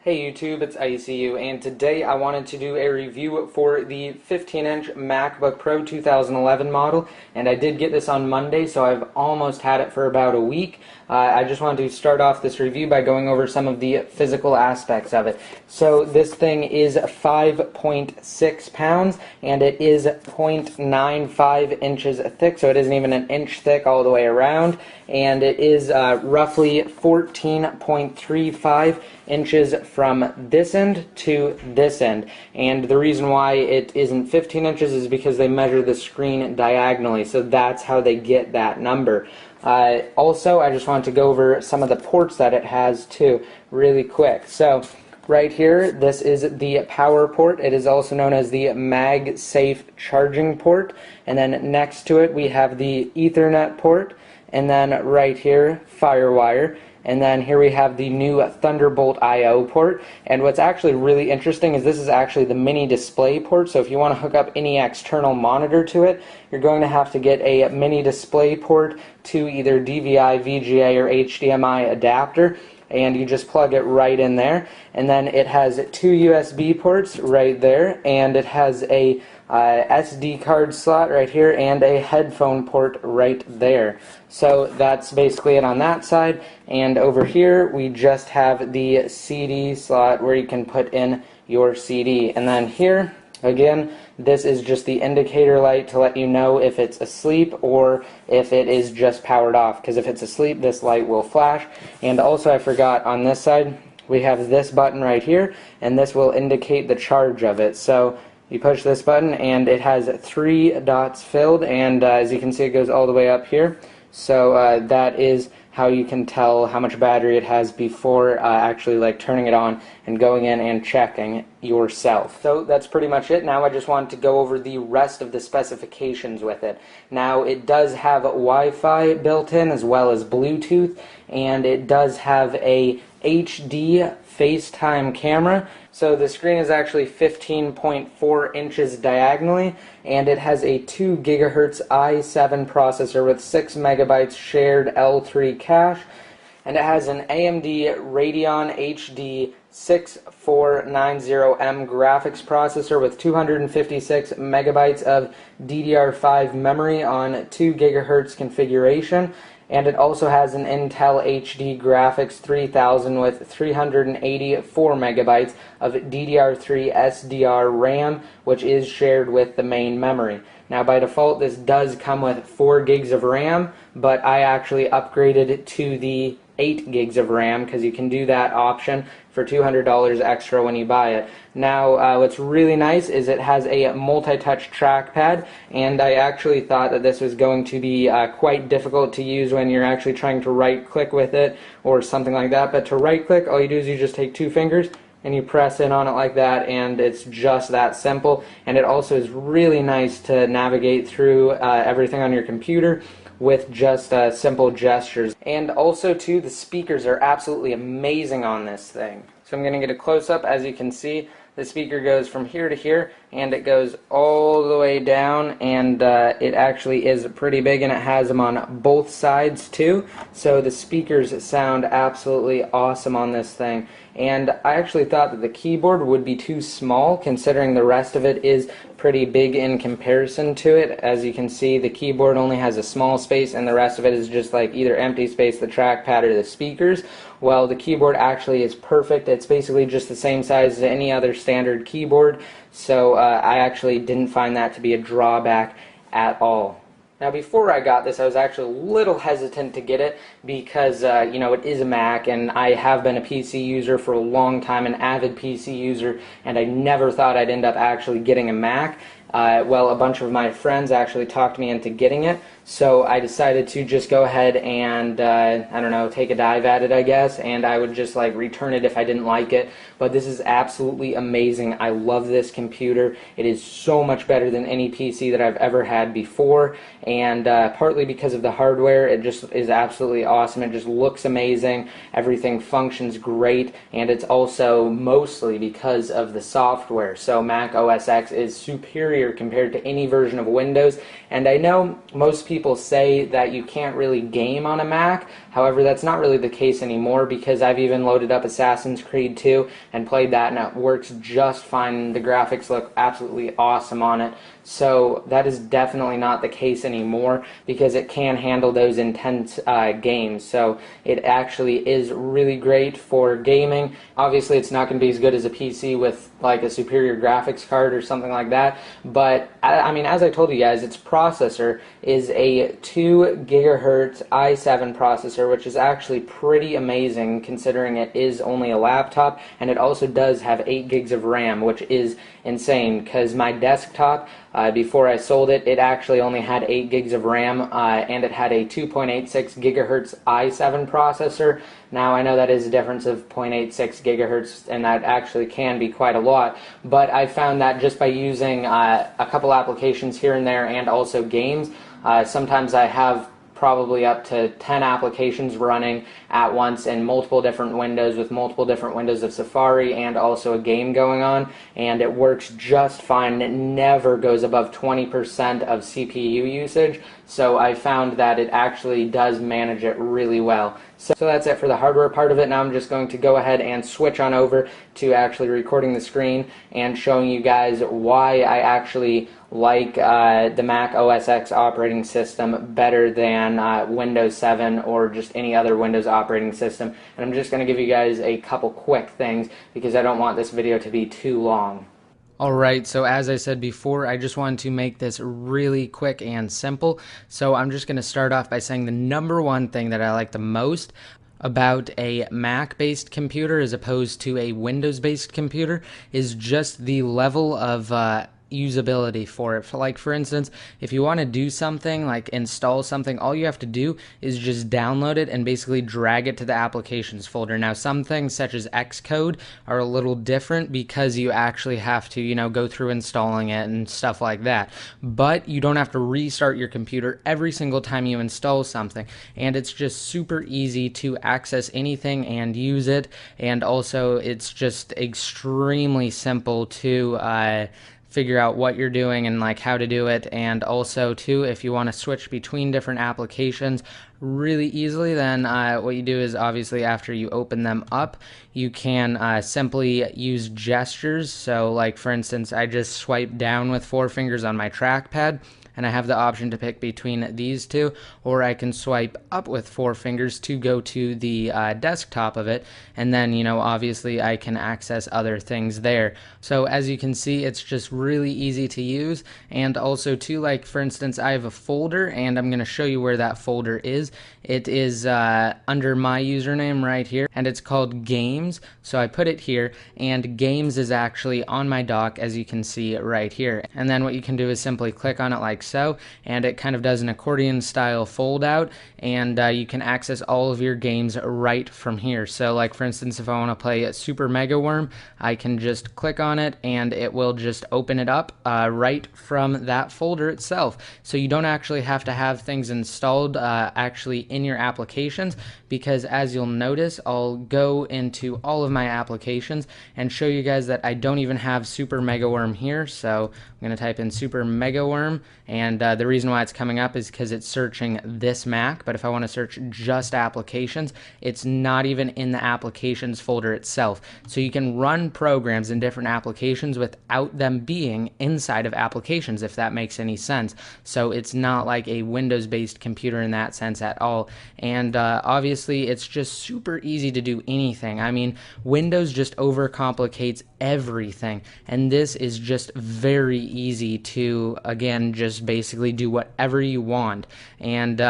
Hey YouTube, it's ICU, and today I wanted to do a review for the 15-inch MacBook Pro 2011 model, and I did get this on Monday, so I've almost had it for about a week. I just wanted to start off this review by going over some of the physical aspects of it. So this thing is 5.6 pounds, and it is 0.95 inches thick, so it isn't even an inch thick all the way around, and it is roughly 14.35 inches from this end to this end. And the reason why it isn't 15 inches is because they measure the screen diagonally, so that's how they get that number. Also, I just wanted to go over some of the ports that it has too really quick. So right here, this is the power port. It is also known as the MagSafe charging port. And then next to it we have the Ethernet port, and then right here, FireWire. And then here we have the new Thunderbolt I/O port. And what's actually really interesting is this is actually the mini display port. So if you want to hook up any external monitor to it, you're going to have to get a mini display port to either DVI, VGA, or HDMI adapter. And you just plug it right in there. And then it has two USB ports right there, and it has a SD card slot right here and a headphone port right there. So that's basically it on that side. And over here we just have the CD slot where you can put in your CD. And then here again, this is just the indicator light to let you know if it's asleep or if it is just powered off, because if it's asleep this light will flash. And also I forgot, on this side we have this button right here, and this will indicate the charge of it. So you push this button and it has 3 dots filled, and as you can see it goes all the way up here. So that is how you can tell how much battery it has before actually like turning it on and going in and checking yourself. So that's pretty much it. Now I just wanted to go over the rest of the specifications with it. Now it does have Wi-Fi built in as well as Bluetooth, and it does have a HD FaceTime camera. So the screen is actually 15.4 inches diagonally, and it has a 2 GHz i7 processor with 6 megabytes shared L3 cache, and it has an AMD Radeon HD 6490M graphics processor with 256 megabytes of DDR5 memory on 2 GHz configuration. And it also has an Intel HD Graphics 3000 with 384 megabytes of DDR3 SDR RAM, which is shared with the main memory. Now by default this does come with 4 gigs of RAM, but I actually upgraded it to the 8 gigs of RAM because you can do that option for $200 extra when you buy it. Now what's really nice is it has a multi-touch trackpad, and I actually thought that this was going to be quite difficult to use when you're actually trying to right click with it or something like that. But to right click, all you do is you just take 2 fingers and you press in on it like that, and it's just that simple. And it also is really nice to navigate through everything on your computer with just simple gestures. And also too, the speakers are absolutely amazing on this thing. So I'm going to get a close-up. As you can see, the speaker goes from here to here, and it goes all the way down, and it actually is pretty big, and it has them on both sides too. So the speakers sound absolutely awesome on this thing. And I actually thought that the keyboard would be too small, considering the rest of it is pretty big in comparison to it. As you can see, the keyboard only has a small space, and the rest of it is just like either empty space, the trackpad, or the speakers. Well, the keyboard actually is perfect. It's basically just the same size as any other standard keyboard, so I actually didn't find that to be a drawback at all. Now before I got this, I was actually a little hesitant to get it because, you know, it is a Mac, and I have been a PC user for a long time, an avid PC user, and I never thought I'd end up actually getting a Mac. Well, a bunch of my friends actually talked me into getting it, so I decided to just go ahead and, I don't know, take a dive at it, I guess, and I would just like return it if I didn't like it. But this is absolutely amazing. I love this computer. It is so much better than any PC that I've ever had before, and partly because of the hardware, it just is absolutely awesome. It just looks amazing. Everything functions great, and it's also mostly because of the software. So Mac OS X is superior superior compared to any version of Windows. And I know most people say that you can't really game on a Mac. However, that's not really the case anymore, because I've even loaded up Assassin's Creed 2 and played that, and it works just fine. The graphics look absolutely awesome on it. So that is definitely not the case anymore, because it can handle those intense games. So it actually is really great for gaming. Obviously, it's not going to be as good as a PC with like a superior graphics card or something like that, but I mean, as I told you guys, its processor is a 2 gigahertz i7 processor, which is actually pretty amazing considering it is only a laptop, and it also does have 8 gigs of RAM, which is insane, because my desktop, before I sold it, it actually only had 8 gigs of RAM, and it had a 2.86 gigahertz i7 processor. Now, I know that is a difference of 0.86 gigahertz, and that actually can be quite a lot, but I found that just by using a couple applications here and there, and also games, sometimes I have probably up to 10 applications running at once in multiple different windows, with multiple different windows of Safari and also a game going on, and it works just fine. It never goes above 20% of CPU usage, so I found that it actually does manage it really well. So that's it for the hardware part of it. Now I'm just going to go ahead and switch on over to actually recording the screen and showing you guys why I actually like the Mac OS X operating system better than Windows 7 or just any other Windows operating system. And I'm just going to give you guys a couple quick things, because I don't want this video to be too long. Alright, so as I said before, I just wanted to make this really quick and simple. So I'm just going to start off by saying the number one thing that I like the most about a Mac-based computer as opposed to a Windows-based computer is just the level of usability for it. Like, for instance, if you want to do something like install something, all you have to do is just download it and basically drag it to the applications folder. Now, some things such as Xcode are a little different, because you actually have to, you know, go through installing it and stuff like that, but you don't have to restart your computer every single time you install something, and it's just super easy to access anything and use it. And also, it's just extremely simple to figure out what you're doing and like how to do it. And also too, if you want to switch between different applications really easily, then what you do is, obviously after you open them up, you can simply use gestures. So like, for instance, I just swipe down with 4 fingers on my trackpad, and I have the option to pick between these two, or I can swipe up with 4 fingers to go to the desktop of it, and then, you know, obviously I can access other things there. So as you can see, it's just really easy to use. And also too, like for instance, I have a folder, and I'm going to show you where that folder is. It is under my username right here, and it's called Games. So I put it here, and Games is actually on my dock, as you can see right here. And then what you can do is simply click on it like so, and it kind of does an accordion style fold out, and you can access all of your games right from here. So like, for instance, if I want to play Super Mega Worm, I can just click on it and it will just open it up right from that folder itself. So you don't actually have to have things installed actually in your applications, because as you'll notice, I'll go into all of my applications and show you guys that I don't even have Super Mega Worm here. So I'm going to type in Super Mega Worm, and the reason why it's coming up is because it's searching this Mac. But if I want to search just applications, it's not even in the applications folder itself. So you can run programs in different applications without them being inside of applications, if that makes any sense. So it's not like a Windows-based computer in that sense at all. And obviously, it's just super easy to do anything. I mean, Windows just overcomplicates everything, and this is just very easy to, again, just basically do whatever you want. And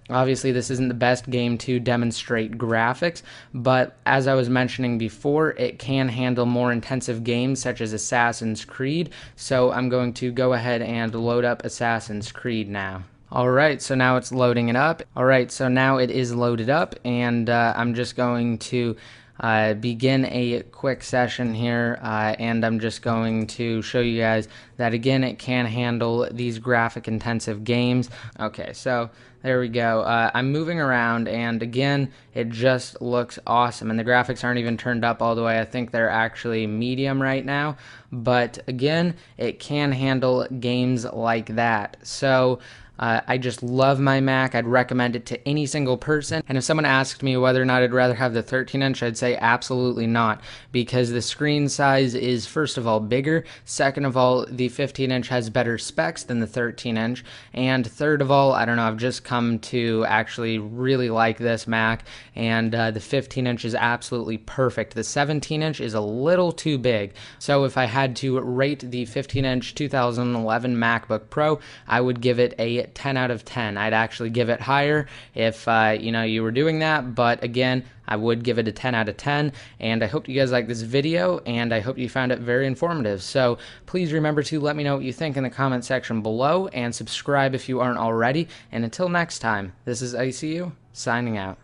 obviously this isn't the best game to demonstrate graphics, but as I was mentioning before, it can handle more intensive games such as Assassin's Creed. So I'm going to go ahead and load up Assassin's Creed now. Alright, so now it's loading it up. Alright, so now it is loaded up, and I'm just going to begin a quick session here, and I'm just going to show you guys that again it can handle these graphic intensive games. Okay, so there we go. I'm moving around, and again it just looks awesome, and the graphics aren't even turned up all the way. I think they're actually medium right now, but again it can handle games like that. So I just love my Mac. I'd recommend it to any single person. And if someone asked me whether or not I'd rather have the 13-inch, I'd say absolutely not, because the screen size is, first of all, bigger. Second of all, the 15-inch has better specs than the 13-inch. And third of all, I don't know, I've just come to actually really like this Mac, and the 15-inch is absolutely perfect. The 17-inch is a little too big. So if I had to rate the 15-inch 2011 MacBook Pro, I would give it a 10 out of 10. I'd actually give it higher if you were doing that, but again, I would give it a 10 out of 10. And I hope you guys like this video, and I hope you found it very informative. So please remember to let me know what you think in the comment section below, and subscribe if you aren't already. And until next time, this is ICU signing out.